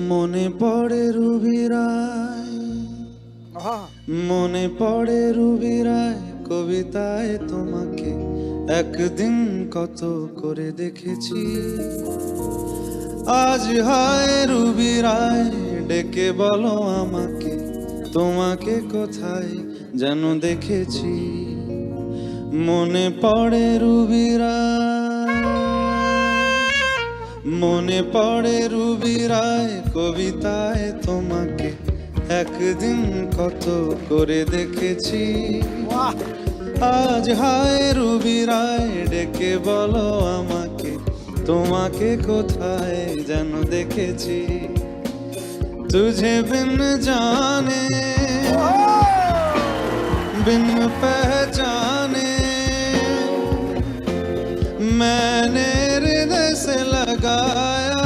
মনে পড়ে রুবি রায়, মনে পড়ে রুবি রায় কবিতায় তোমাকে একদিন কত করে দেখেছি। আজ হায় রুবি রায় ডেকে বলো আমাকে, তোমাকে কোথায় যেন দেখেছি। মনে পড়ে রুবি রায়, মনে পড়ে রুবি রায় কবিতায় তোমাকে একদিন কত করে দেখেছি। আজ হায় রুবি রায় ডেকে বলো আমাকে, তোমাকে কোথায় যেন দেখেছি। তুঝে বিন জানে बिन पहचाने मैंने हृदय से लगाया